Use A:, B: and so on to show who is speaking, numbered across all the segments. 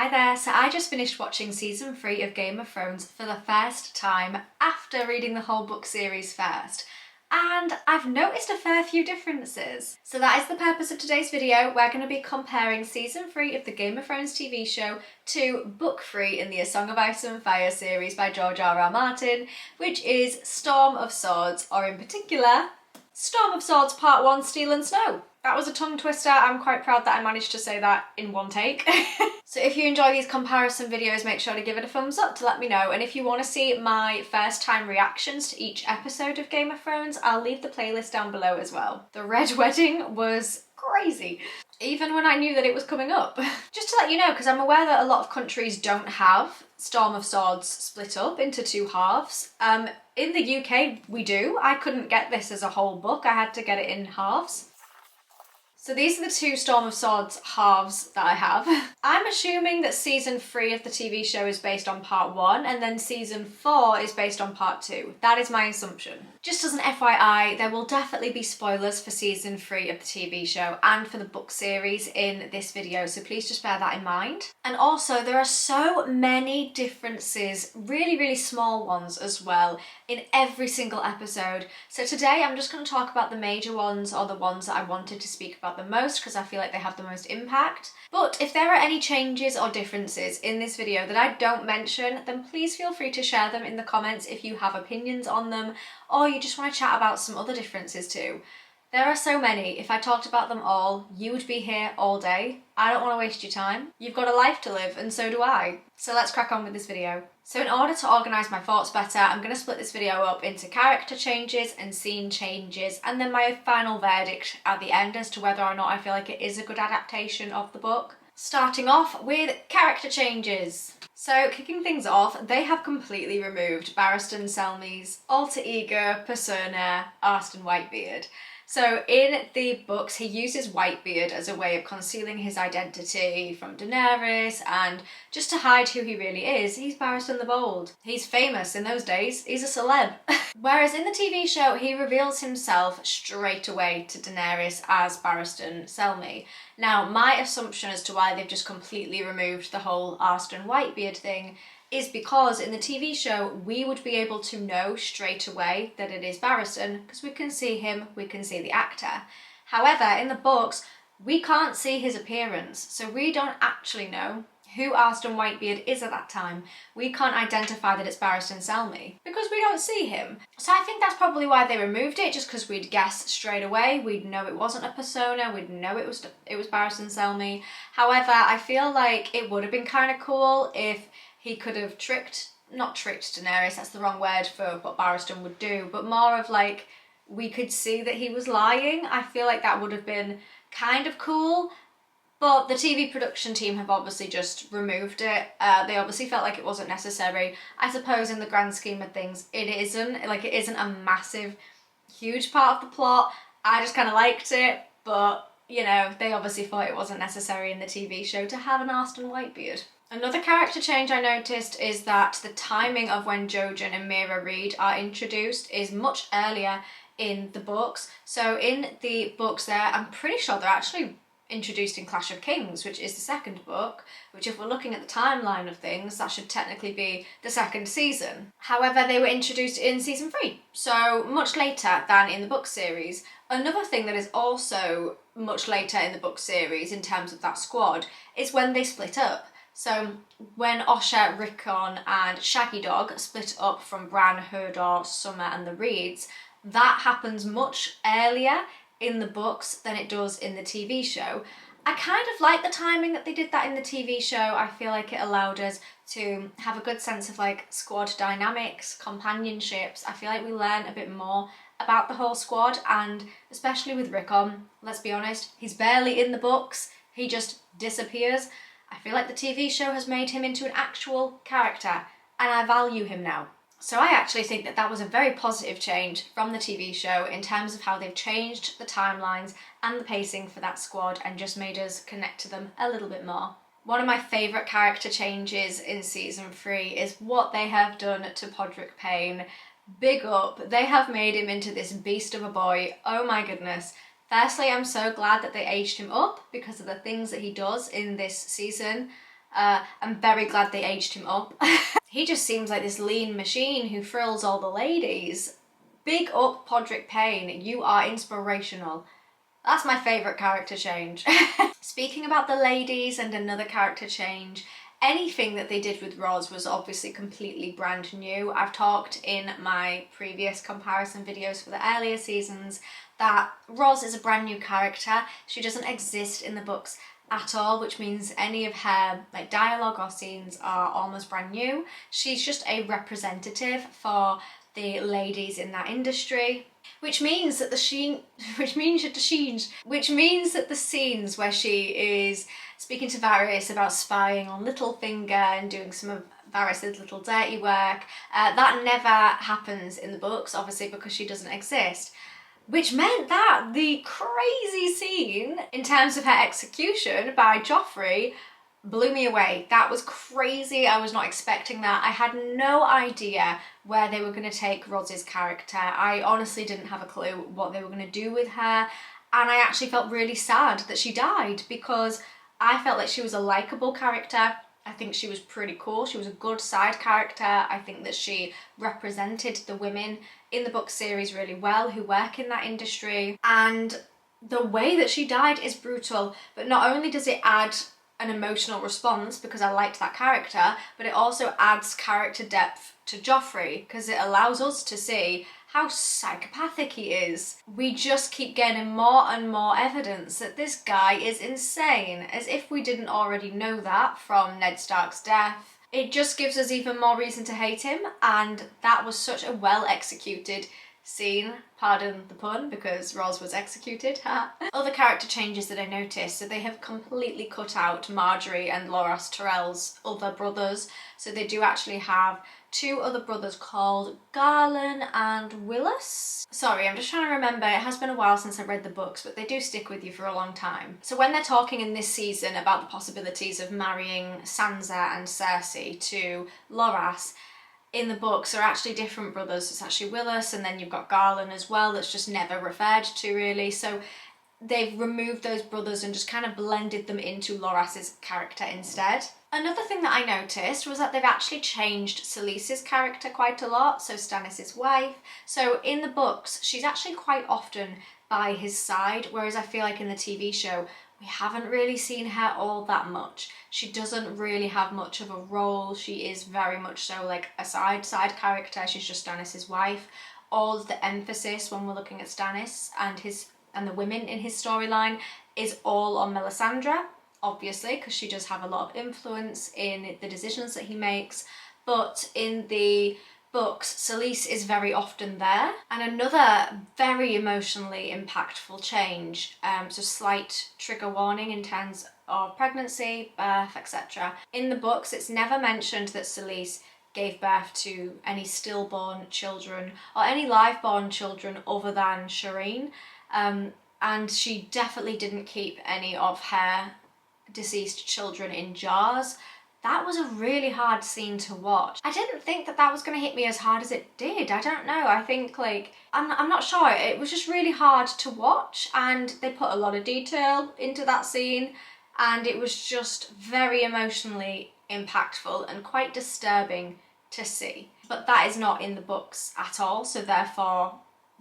A: Hi there, so I just finished watching season 3 of Game of Thrones for the first time after reading the whole book series first. And I've noticed a fair few differences. So that is the purpose of today's video. We're going to be comparing season 3 of the Game of Thrones TV show to book 3 in the A Song of Ice and Fire series by George R.R. Martin, which is Storm of Swords, or in particular, Storm of Swords Part 1, Steel and Snow. That was a tongue twister. I'm quite proud that I managed to say that in one take. So if you enjoy these comparison videos, make sure to give it a thumbs up to let me know. And if you want to see my first time reactions to each episode of Game of Thrones, I'll leave the playlist down below as well. The Red Wedding was crazy, even when I knew that it was coming up. Just to let you know, because I'm aware that a lot of countries don't have Storm of Swords split up into two halves. In the UK, we do. I couldn't get this as a whole book. I had to get it in halves. So these are the two Storm of Swords halves that I have. I'm assuming that season 3 of the TV show is based on part 1 and then season 4 is based on part 2. That is my assumption. Just as an FYI, there will definitely be spoilers for season 3 of the TV show and for the book series in this video, so please just bear that in mind. And also, there are so many differences, really small ones as well, in every single episode. So today I'm just going to talk about the major ones, or the ones that I wanted to speak about the most because I feel like they have the most impact. But if there are any changes or differences in this video that I don't mention, then please feel free to share them in the comments if you have opinions on them, or you just want to chat about some other differences too. There are so many. If I talked about them all, you would be here all day. I don't want to waste your time. You've got a life to live, and so do I. So let's crack on with this video. So in order to organise my thoughts better, I'm going to split this video up into character changes and scene changes, and then my final verdict at the end as to whether or not I feel like it is a good adaptation of the book. Starting off with character changes. So kicking things off, they have completely removed Barristan Selmy's alter ego persona, Arstan Whitebeard. So in the books, he uses Whitebeard as a way of concealing his identity from Daenerys and just to hide who he really is. He's Barristan the Bold. He's famous in those days. He's a celeb. Whereas in the TV show, he reveals himself straight away to Daenerys as Barristan Selmy. Now, my assumption as to why they've just completely removed the whole Arstan Whitebeard thing is because in the TV show, we would be able to know straight away that it is Barristan because we can see him, we can see the actor. However, in the books, we can't see his appearance, so we don't actually know who Arstan Whitebeard is at that time. We can't identify that it's Barristan Selmy because we don't see him. So I think that's probably why they removed it, just because we'd guess straight away, we'd know it wasn't a persona, we'd know it was Barristan Selmy. However, I feel like it would have been kind of cool if he could have not tricked Daenerys, that's the wrong word for what Barristan would do, but more of like, we could see that he was lying. I feel like that would have been kind of cool, but the TV production team have obviously just removed it. They obviously felt like it wasn't necessary. I suppose in the grand scheme of things, it isn't a massive, huge part of the plot. I just kind of liked it, but you know, they obviously thought it wasn't necessary in the TV show to have an Arstan Whitebeard. Another character change I noticed is that the timing of when Jojen and Mira Reed are introduced is much earlier in the books. So in the books I'm pretty sure they're actually introduced in Clash of Kings, which is the second book, which if we're looking at the timeline of things, that should technically be the second season. However, they were introduced in season 3, so much later than in the book series. Another thing that is also much later in the book series in terms of that squad is when they split up. So when Osha, Rickon and Shaggy Dog split up from Bran, Hodor, Summer and the Reeds, that happens much earlier in the books than it does in the TV show. I kind of like the timing that they did that in the TV show. I feel like it allowed us to have a good sense of like squad dynamics, companionships. I feel like we learn a bit more about the whole squad, and especially with Rickon, let's be honest, he's barely in the books, he just disappears. I feel like the TV show has made him into an actual character, and I value him now. So I actually think that that was a very positive change from the TV show in terms of how they've changed the timelines and the pacing for that squad and just made us connect to them a little bit more. One of my favourite character changes in season 3 is what they have done to Podrick Payne. Big up, they have made him into this beast of a boy. Oh my goodness. Firstly, I'm so glad that they aged him up because of the things that he does in this season. I'm very glad they aged him up. He just seems like this lean machine who thrills all the ladies. Big up Podrick Payne, you are inspirational. That's my favourite character change. Speaking about the ladies and another character change, anything that they did with Roz was obviously completely brand new. I've talked in my previous comparison videos for the earlier seasons that Roz is a brand new character. She doesn't exist in the books at all, which means any of her like dialogue or scenes are almost brand new. She's just a representative for the ladies in that industry, which means that the scenes where she is speaking to Varys about spying on Littlefinger and doing some of Varys' little dirty work, that never happens in the books, obviously because she doesn't exist. Which meant that the crazy scene in terms of her execution by Joffrey blew me away. That was crazy. I was not expecting that. I had no idea where they were going to take Roz's character. I honestly didn't have a clue what they were going to do with her. And I actually felt really sad that she died because I felt like she was a likeable character. I think she was pretty cool. She was a good side character. I think that she represented the women in the book series really well who work in that industry. And the way that she died is brutal. But not only does it add an emotional response because I liked that character, but it also adds character depth to Joffrey because it allows us to see how psychopathic he is. We just keep getting more and more evidence that this guy is insane, as if we didn't already know that from Ned Stark's death. It just gives us even more reason to hate him, and that was such a well executed scene, pardon the pun, because Roz was executed. Other character changes that I noticed, so they have completely cut out Margaery and Loras Tyrell's other brothers, so they do actually have two other brothers called Garland and Willis. Sorry, I'm just trying to remember, it has been a while since I read the books, but they do stick with you for a long time. So when they're talking in this season about the possibilities of marrying Sansa and Cersei to Loras, in the books are actually different brothers. It's actually Willis, and then you've got Garland as well, that's just never referred to really. So they've removed those brothers and just kind of blended them into Loras's character instead. Another thing that I noticed was that they've actually changed Selyse's character quite a lot, so Stannis' wife. So in the books, she's actually quite often by his side, whereas I feel like in the TV show, we haven't really seen her all that much. She doesn't really have much of a role. She is very much so like a side character. She's just Stannis' wife. All of the emphasis when we're looking at Stannis and the women in his storyline is all on Melisandre, obviously, because she does have a lot of influence in the decisions that he makes. But in the books, Selyse is very often there. And another very emotionally impactful change, so slight trigger warning in terms of pregnancy, birth, etc. In the books, it's never mentioned that Selyse gave birth to any stillborn children or any live-born children other than Shireen. And she definitely didn't keep any of her deceased children in jars. That was a really hard scene to watch. I didn't think that was going to hit me as hard as it did. I don't know. I think I'm not sure. It was just really hard to watch, and they put a lot of detail into that scene, and it was just very emotionally impactful and quite disturbing to see. But that is not in the books at all, so therefore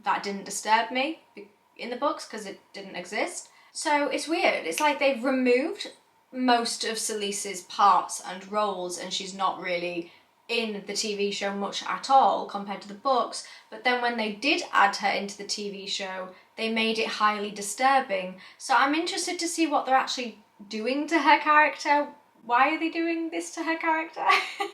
A: that didn't disturb me in the books because it didn't exist. So it's weird. It's like they've removed most of Selyse's parts and roles, and she's not really in the TV show much at all compared to the books. But then when they did add her into the TV show, they made it highly disturbing. So I'm interested to see what they're actually doing to her character. Why are they doing this to her character?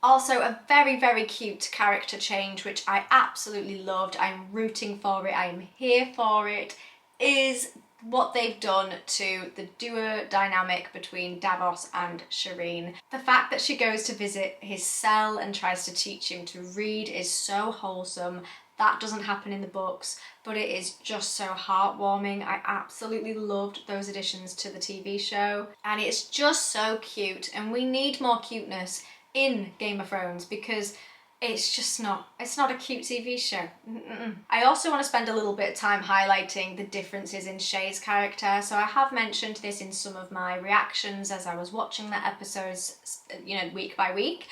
A: Also, a very, very cute character change, which I absolutely loved. I'm rooting for it. I'm here for it, is what they've done to the duo dynamic between Davos and Shireen. The fact that she goes to visit his cell and tries to teach him to read is so wholesome. That doesn't happen in the books, but it is just so heartwarming. I absolutely loved those additions to the TV show, and it's just so cute, and we need more cuteness in Game of Thrones because it's just not, it's not a cute TV show. Mm-mm. I also want to spend a little bit of time highlighting the differences in Shay's character. So I have mentioned this in some of my reactions as I was watching the episodes, you know, week by week.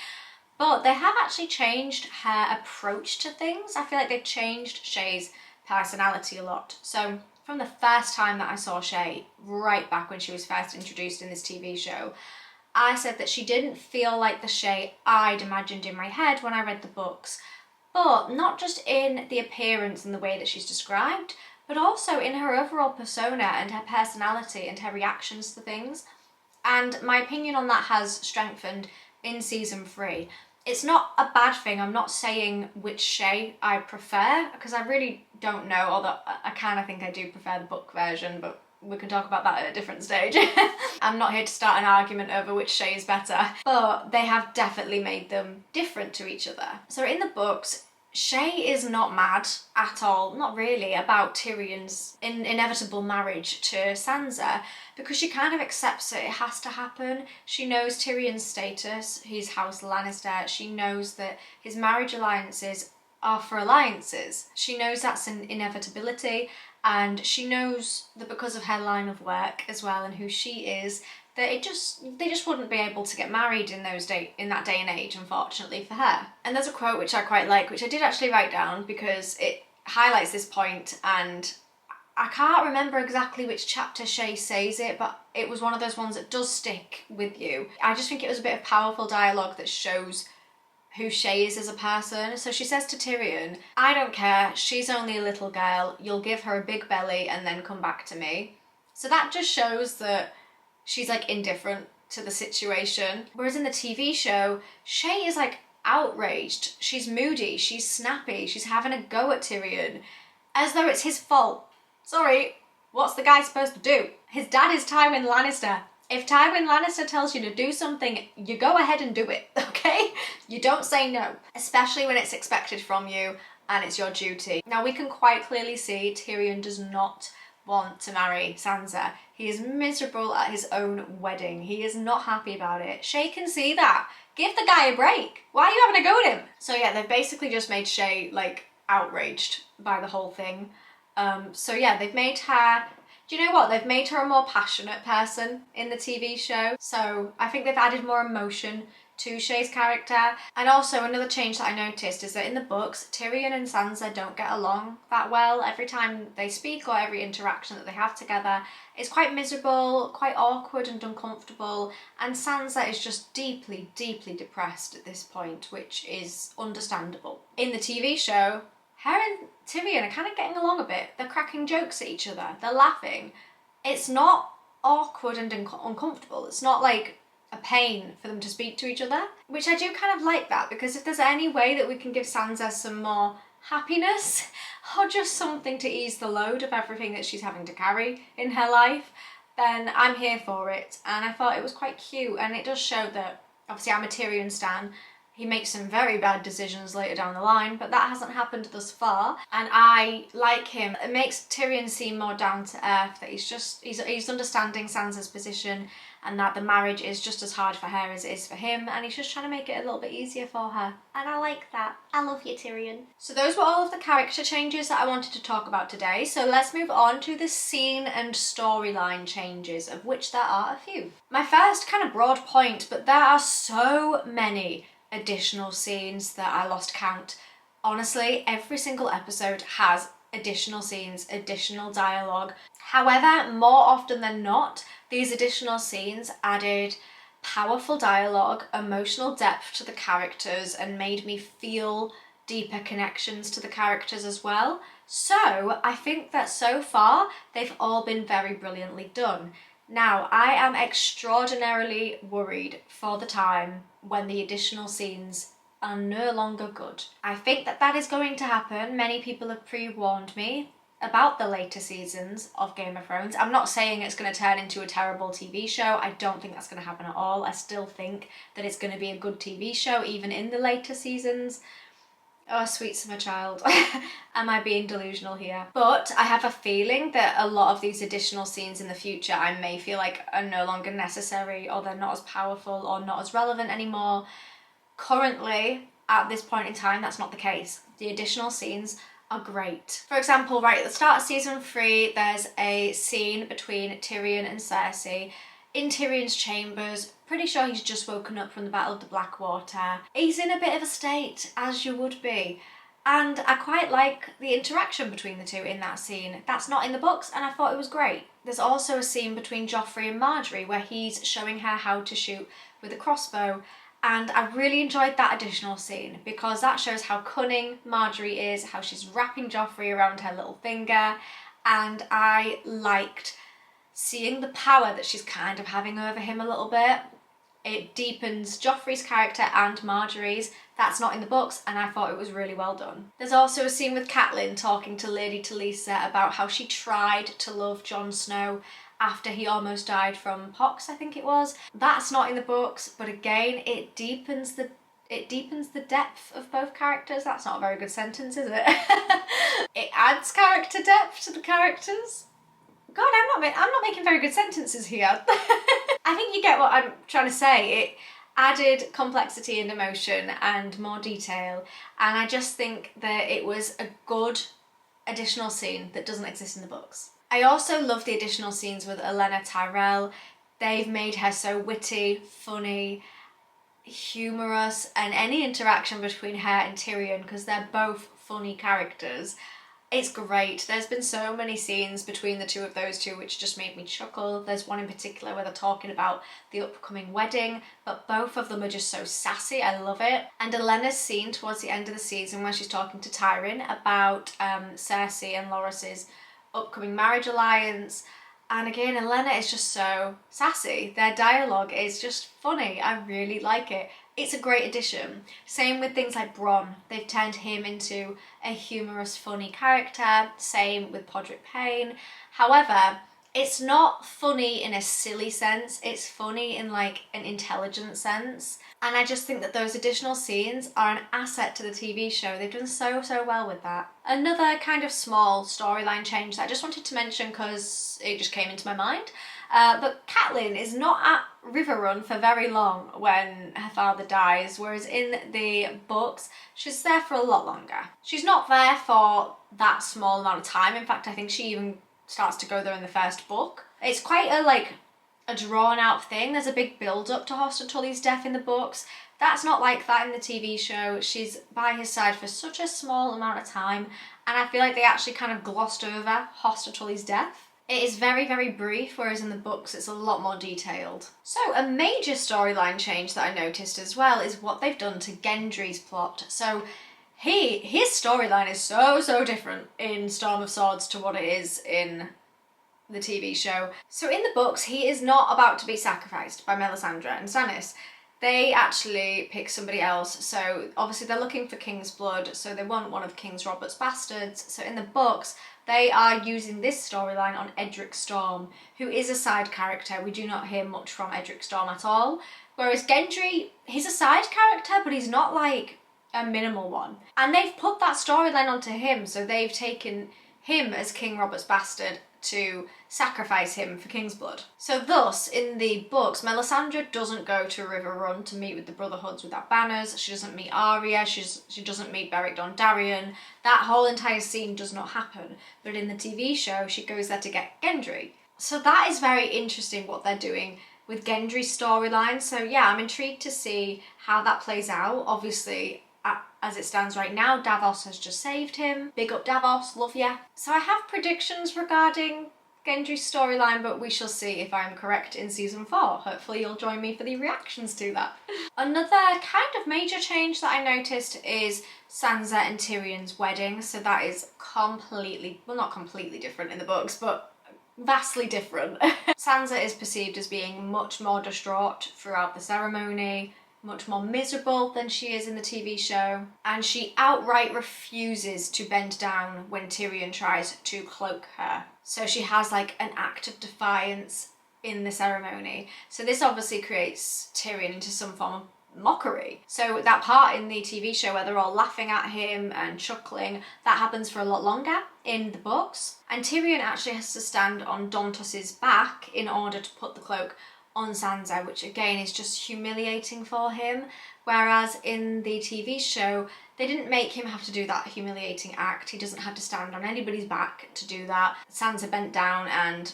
A: But they have actually changed her approach to things. I feel like they've changed Shay's personality a lot. So from the first time that I saw Shay, right back when she was first introduced in this TV show, I said that she didn't feel like the Shay I'd imagined in my head when I read the books, but not just in the appearance and the way that she's described, but also in her overall persona and her personality and her reactions to things. And my opinion on that has strengthened in season 3. It's not a bad thing. I'm not saying which Shay I prefer, because I really don't know, although I kind of think I do prefer the book version, but we can talk about that at a different stage. I'm not here to start an argument over which Shay is better, but they have definitely made them different to each other. So in the books, Shay is not mad at all, not really, about Tyrion's inevitable marriage to Sansa, because she kind of accepts it has to happen. She knows Tyrion's status, he's House Lannister. She knows that his marriage alliances are for alliances. She knows that's an inevitability, and she knows that because of her line of work as well and who she is, that they just wouldn't be able to get married in that day and age, unfortunately for her. And there's a quote which I quite like, which I did actually write down because it highlights this point, and I can't remember exactly which chapter Shay says it, but it was one of those ones that does stick with you. I just think it was a bit of powerful dialogue that shows who Shay is as a person. So she says to Tyrion, "I don't care, she's only a little girl, you'll give her a big belly and then come back to me." So that just shows that she's like indifferent to the situation. Whereas in the TV show, Shay is like outraged, she's moody, she's snappy, she's having a go at Tyrion as though it's his fault. Sorry, what's the guy supposed to do? His dad is Tywin Lannister. If Tywin Lannister tells you to do something, you go ahead and do it, okay? You don't say no, especially when it's expected from you and it's your duty. Now, we can quite clearly see Tyrion does not want to marry Sansa. He is miserable at his own wedding. He is not happy about it. Shay can see that. Give the guy a break. Why are you having a go at him? So yeah, they've basically just made Shay like outraged by the whole thing. So yeah, they've made her, do you know what? They've made her a more passionate person in the TV show. So I think they've added more emotion to Shay's character. And also another change that I noticed is that in the books, Tyrion and Sansa don't get along that well. Every time they speak or every interaction that they have together is quite miserable, quite awkward and uncomfortable. And Sansa is just deeply, deeply depressed at this point, which is understandable. In the TV show, her and Tyrion are kind of getting along a bit. They're cracking jokes at each other. They're laughing. It's not awkward and uncomfortable. It's not like a pain for them to speak to each other, which I do kind of like that, because if there's any way that we can give Sansa some more happiness or just something to ease the load of everything that she's having to carry in her life, then I'm here for it. And I thought it was quite cute, and it does show that obviously I'm a Tyrion stan. He makes some very bad decisions later down the line, but that hasn't happened thus far. And I like him. It makes Tyrion seem more down to earth, that he's understanding Sansa's position and that the marriage is just as hard for her as it is for him, and he's just trying to make it a little bit easier for her. And I like that. I love you, Tyrion. So those were all of the character changes that I wanted to talk about today. So let's move on to the scene and storyline changes, of which there are a few. My first kind of broad point, but there are so many additional scenes that I lost count. Honestly, every single episode has additional scenes, additional dialogue. However, more often than not, these additional scenes added powerful dialogue, emotional depth to the characters, and made me feel deeper connections to the characters as well. So I think that so far they've all been very brilliantly done. Now, I am extraordinarily worried for the time when the additional scenes are no longer good. I think that that is going to happen. Many people have pre-warned me about the later seasons of Game of Thrones. I'm not saying it's going to turn into a terrible TV show. I don't think that's going to happen at all. I still think that it's going to be a good TV show, even in the later seasons. Oh, sweet summer child. Am I being delusional here? But I have a feeling that a lot of these additional scenes in the future I may feel like are no longer necessary, or they're not as powerful or not as relevant anymore. Currently, at this point in time, that's not the case. The additional scenes are great. For example, right at the start of season 3, there's a scene between Tyrion and Cersei in Tyrion's chambers. Pretty sure he's just woken up from the Battle of the Blackwater. He's in a bit of a state, as you would be. And I quite like the interaction between the two in that scene. That's not in the books, and I thought it was great. There's also a scene between Joffrey and Marjorie where he's showing her how to shoot with a crossbow, and I really enjoyed that additional scene because that shows how cunning Marjorie is, how she's wrapping Joffrey around her little finger, and I liked seeing the power that she's kind of having over him a little bit. It deepens Joffrey's character and Marjorie's. That's not in the books, and I thought it was really well done. There's also a scene with Catelyn talking to Lady Talisa about how she tried to love Jon Snow after he almost died from pox, I think it was. That's not in the books, but again, it deepens the depth of both characters. That's not a very good sentence, is it? It adds character depth to the characters. God, I'm not making very good sentences here. I think you get what I'm trying to say. It added complexity and emotion and more detail, and I just think that it was a good additional scene that doesn't exist in the books. I also love the additional scenes with Olenna Tyrell. They've made her so witty, funny, humorous, and any interaction between her and Tyrion, because they're both funny characters, it's great. There's been so many scenes between the two of those two which just made me chuckle. There's one in particular where they're talking about the upcoming wedding, but both of them are just so sassy. I love it. And Olenna's scene towards the end of the season where she's talking to Tyrion about Cersei and Loras's upcoming marriage alliance. And again, Olenna is just so sassy. Their dialogue is just funny. I really like it. It's a great addition. Same with things like Bronn. They've turned him into a humorous, funny character. Same with Podrick Payne. However, it's not funny in a silly sense. It's funny in like an intelligent sense. And I just think that those additional scenes are an asset to the TV show. They've done so well with that. Another kind of small storyline change that I just wanted to mention because it just came into my mind. But Catelyn is not at Riverrun for very long when her father dies, whereas in the books, she's there for a lot longer. She's not there for that small amount of time. In fact, I think she even starts to go there in the first book. It's quite a drawn out thing. There's a big build up to Hoster Tully's death in the books. That's not like that in the TV show. She's by his side for such a small amount of time, and I feel like they actually kind of glossed over Hoster Tully's death. It is very brief, whereas in the books it's a lot more detailed. So a major storyline change that I noticed as well is what they've done to Gendry's plot. So his storyline is so different in Storm of Swords to what it is in the TV show. So in the books, he is not about to be sacrificed by Melisandre and Stannis. They actually pick somebody else. So obviously they're looking for King's blood, so they want one of King Robert's bastards. So in the books, they are using this storyline on Edric Storm, who is a side character. We do not hear much from Edric Storm at all. Whereas Gendry, he's a side character, but he's not like a minimal one. And they've put that storyline onto him, so they've taken him as King Robert's bastard to sacrifice him for King's blood. So thus, in the books, Melisandre doesn't go to Riverrun to meet with the Brotherhoods without banners. She doesn't meet Arya. She doesn't meet Beric Dondarrion. That whole entire scene does not happen. But in the TV show, she goes there to get Gendry. So that is very interesting what they're doing with Gendry's storyline. So yeah, I'm intrigued to see how that plays out. Obviously, as it stands right now, Davos has just saved him. Big up Davos, love ya. So I have predictions regarding Gendry's storyline, but we shall see if I'm correct in season 4. Hopefully you'll join me for the reactions to that. Another kind of major change that I noticed is Sansa and Tyrion's wedding. So that is completely, well, not completely different in the books, but vastly different. Sansa is perceived as being much more distraught throughout the ceremony, much more miserable than she is in the TV show, and she outright refuses to bend down when Tyrion tries to cloak her. So she has like an act of defiance in the ceremony. So this obviously creates Tyrion into some form of mockery. So that part in the TV show where they're all laughing at him and chuckling, that happens for a lot longer in the books. And Tyrion actually has to stand on Dontus's back in order to put the cloak on Sansa, which again is just humiliating for him. Whereas in the TV show, they didn't make him have to do that humiliating act. He doesn't have to stand on anybody's back to do that. Sansa bent down and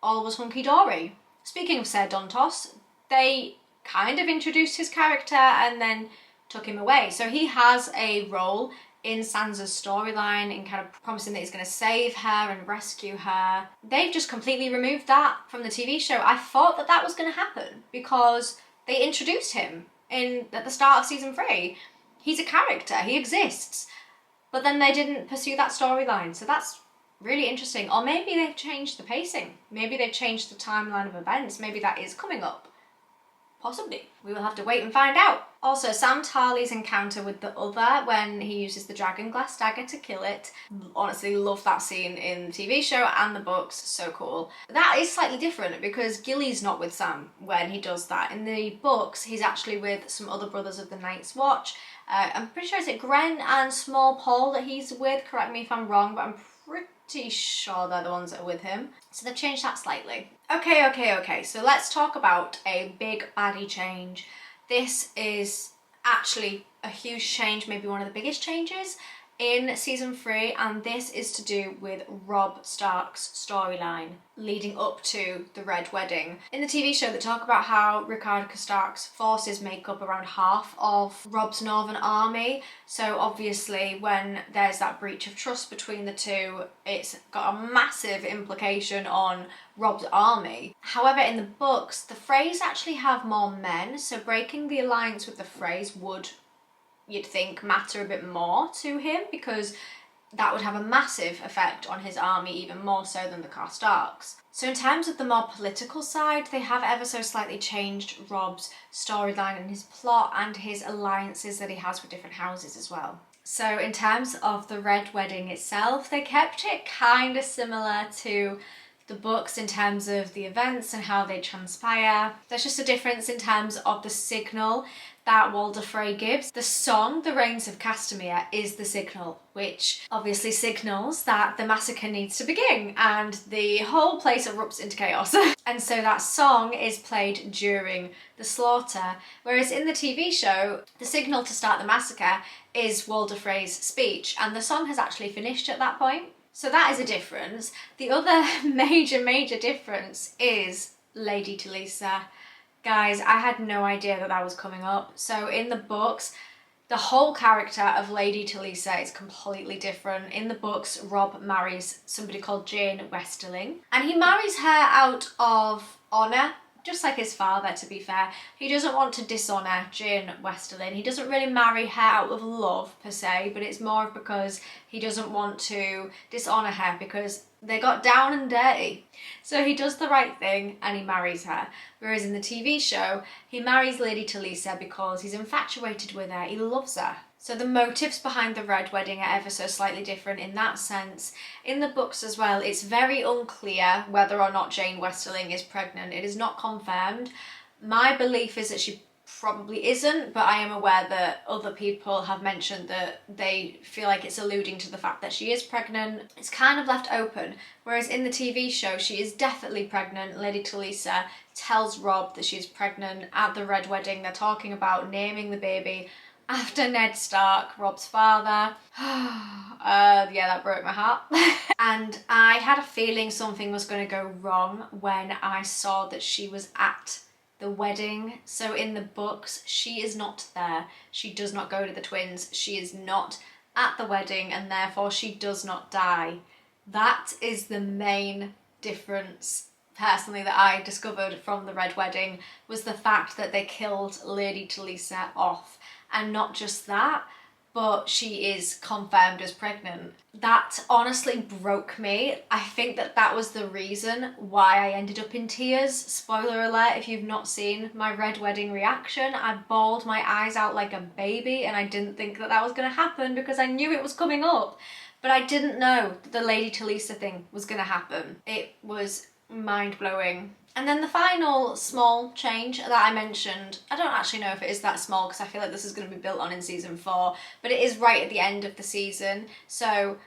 A: all was hunky-dory. Speaking of Ser Dontos, they kind of introduced his character and then took him away. So he has a role in Sansa's storyline in kind of promising that he's going to save her and rescue her. They've just completely removed that from the TV show. I thought that that was going to happen because they introduced him at the start of season 3. He's a character, he exists. But then they didn't pursue that storyline. So that's really interesting. Or maybe they've changed the pacing. Maybe they've changed the timeline of events. Maybe that is coming up. Possibly. We will have to wait and find out. Also, Sam Tarly's encounter with the Other when he uses the dragon glass dagger to kill it. Honestly, love that scene in the TV show and the books. So cool. That is slightly different because Gilly's not with Sam when he does that. In the books, he's actually with some other brothers of the Night's Watch. I'm pretty sure, is it Gren and Small Paul that he's with? Correct me if I'm wrong, but I'm pretty sure they're the ones that are with him. So they've changed that slightly. Okay, so let's talk about a big baddie change. This is actually a huge change, maybe one of the biggest changes in season 3, and this is to do with Robb Stark's storyline leading up to the Red Wedding. In the TV show, they talk about how Rickard Stark's forces make up around half of Robb's northern army. So obviously when there's that breach of trust between the two, it's got a massive implication on Robb's army. However, in the books, the Freys actually have more men, so breaking the alliance with the Freys would, you'd think, matter a bit more to him, because that would have a massive effect on his army, even more so than the Karstarks. So in terms of the more political side, they have ever so slightly changed Robb's storyline and his plot and his alliances that he has with different houses as well. So in terms of the Red Wedding itself, they kept it kind of similar to the books in terms of the events and how they transpire. There's just a difference in terms of the signal that Walder Frey gives. The song, The Rains of Castamere, is the signal, which obviously signals that the massacre needs to begin and the whole place erupts into chaos. And so that song is played during the slaughter, whereas in the TV show, the signal to start the massacre is Walder Frey's speech, and the song has actually finished at that point. So that is a difference. The other major difference is Lady Talisa. Guys, I had no idea that that was coming up. So in the books, the whole character of Lady Talisa is completely different. In the books, Robb marries somebody called Jane Westerling, and he marries her out of honour, just like his father, to be fair. He doesn't want to dishonour Jane Westerling. He doesn't really marry her out of love, per se, but it's more because he doesn't want to dishonour her because they got down and dirty. So he does the right thing and he marries her. Whereas in the TV show, he marries Lady Talisa because he's infatuated with her, he loves her. So the motives behind the Red Wedding are ever so slightly different in that sense. In the books as well, it's very unclear whether or not Jane Westerling is pregnant. It is not confirmed. My belief is that she probably isn't, but I am aware that other people have mentioned that they feel like it's alluding to the fact that she is pregnant. It's kind of left open, whereas in the TV show she is definitely pregnant. Lady Talisa tells Robb that she's pregnant at the Red Wedding. They're talking about naming the baby after Ned Stark, Robb's father. Yeah, that broke my heart. And I had a feeling something was going to go wrong when I saw that she was at the wedding. So in the books, she is not there. She does not go to the twins. She is not at the wedding, and therefore she does not die. That is the main difference, personally, that I discovered from the Red Wedding, was the fact that they killed Lady Talisa off. And not just that, but she is confirmed as pregnant. That honestly broke me. I think that that was the reason why I ended up in tears. Spoiler alert, if you've not seen my Red Wedding reaction, I bawled my eyes out like a baby, and I didn't think that that was going to happen because I knew it was coming up. But I didn't know that the Lady Talisa thing was going to happen. It was mind-blowing. And then the final small change that I mentioned, I don't actually know if it is that small because I feel like this is going to be built on in season 4, but it is right at the end of the season. So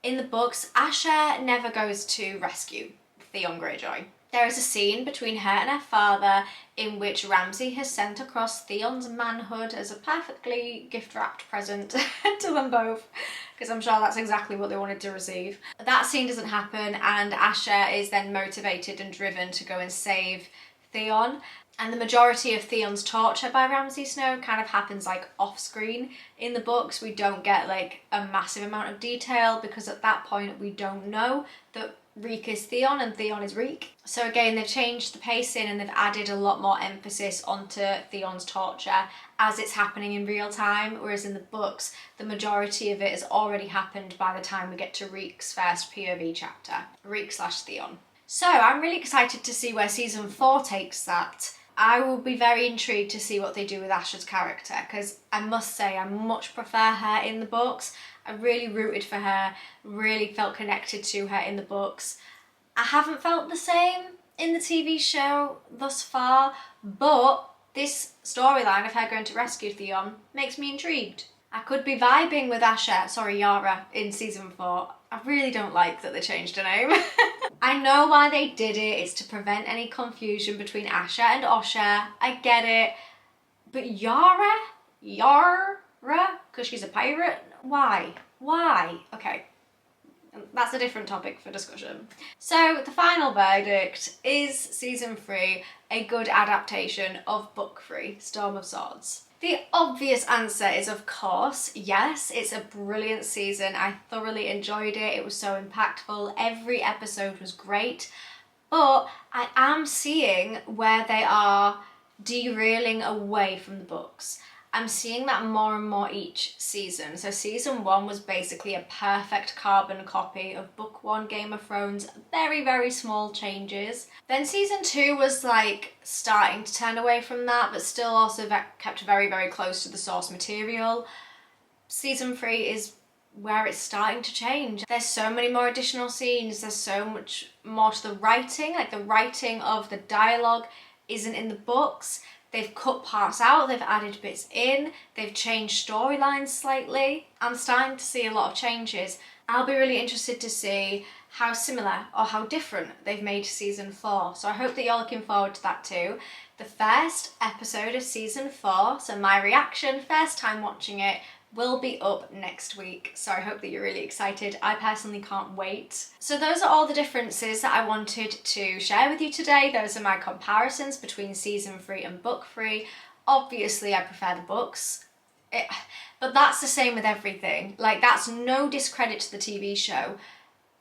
A: in the books, Asher never goes to rescue Theon Greyjoy. There is a scene between her and her father in which Ramsay has sent across Theon's manhood as a perfectly gift-wrapped present to them both, because I'm sure that's exactly what they wanted to receive. That scene doesn't happen, and Asha is then motivated and driven to go and save Theon. And the majority of Theon's torture by Ramsay Snow kind of happens like off-screen. In the books, we don't get like a massive amount of detail because at that point we don't know that Reek is Theon and Theon is Reek. So again, they've changed the pacing and they've added a lot more emphasis onto Theon's torture as it's happening in real time, whereas in the books, the majority of it has already happened by the time we get to Reek's first POV chapter, Reek/Theon. So I'm really excited to see where season 4 takes that. I will be very intrigued to see what they do with Asha's character, because I must say I much prefer her in the books. I really rooted for her, really felt connected to her in the books. I haven't felt the same in the TV show thus far, but this storyline of her going to rescue Theon makes me intrigued. I could be vibing with Yara in season 4. I really don't like that they changed her name. I know why they did it. It's to prevent any confusion between Asha and Osha. I get it. But Yara? Because she's a pirate? Why? Okay. That's a different topic for discussion. So the final verdict is season 3 a good adaptation of book 3, Storm of Swords? The obvious answer is of course yes. It's a brilliant season. I thoroughly enjoyed it. It was so impactful. Every episode was great. But I am seeing where they are derailing away from the books. I'm seeing that more and more each season. So season 1 was basically a perfect carbon copy of book 1 Game of Thrones. Very, very small changes. Then season 2 was like starting to turn away from that, but still also kept very, very close to the source material. Season 3 is where it's starting to change. There's so many more additional scenes. There's so much more to the writing. Like the writing of the dialogue isn't in the books. They've cut parts out, they've added bits in, they've changed storylines slightly. I'm starting to see a lot of changes. I'll be really interested to see how similar or how different they've made season 4. So I hope that you're looking forward to that too. The first episode of season 4, so my reaction, first time watching it, will be up next week. So I hope that you're really excited. I personally can't wait. So those are all the differences that I wanted to share with you today. Those are my comparisons between season 3 and book 3. Obviously I prefer the books. But that's the same with everything. Like that's no discredit to the TV show.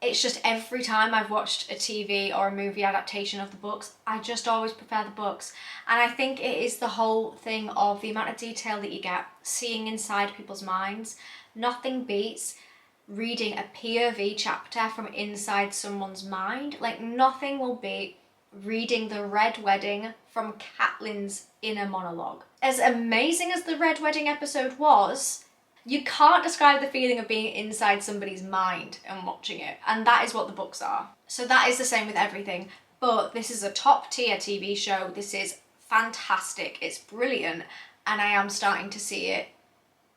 A: It's just every time I've watched a TV or a movie adaptation of the books, I just always prefer the books. And I think it is the whole thing of the amount of detail that you get, seeing inside people's minds. Nothing beats reading a POV chapter from inside someone's mind. Like nothing will beat reading the Red Wedding from Catelyn's inner monologue. As amazing as the Red Wedding episode was, you can't describe the feeling of being inside somebody's mind and watching it, and that is what the books are. So that is the same with everything, but this is a top tier TV show. This is fantastic, it's brilliant, and I am starting to see it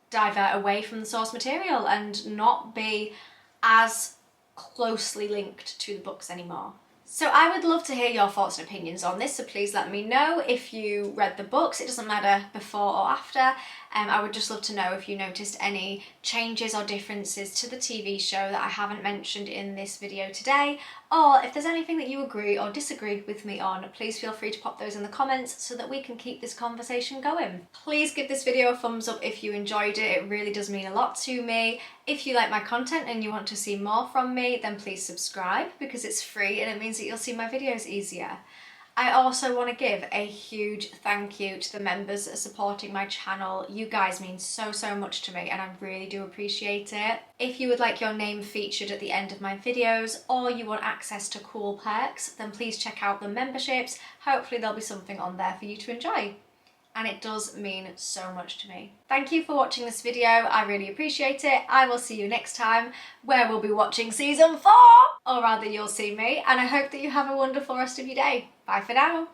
A: divert away from the source material and not be as closely linked to the books anymore. So I would love to hear your thoughts and opinions on this, so please let me know if you read the books. It doesn't matter before or after. I would just love to know if you noticed any changes or differences to the TV show that I haven't mentioned in this video today, or if there's anything that you agree or disagree with me on, please feel free to pop those in the comments so that we can keep this conversation going. Please give this video a thumbs up if you enjoyed it. It really does mean a lot to me. If you like my content and you want to see more from me, then please subscribe because it's free and it means that you'll see my videos easier. I also want to give a huge thank you to the members supporting my channel. You guys mean so much to me and I really do appreciate it. If you would like your name featured at the end of my videos or you want access to cool perks, then please check out the memberships. Hopefully there'll be something on there for you to enjoy. And it does mean so much to me. Thank you for watching this video. I really appreciate it. I will see you next time where we'll be watching season 4, or rather you'll see me, and I hope that you have a wonderful rest of your day. Bye for now.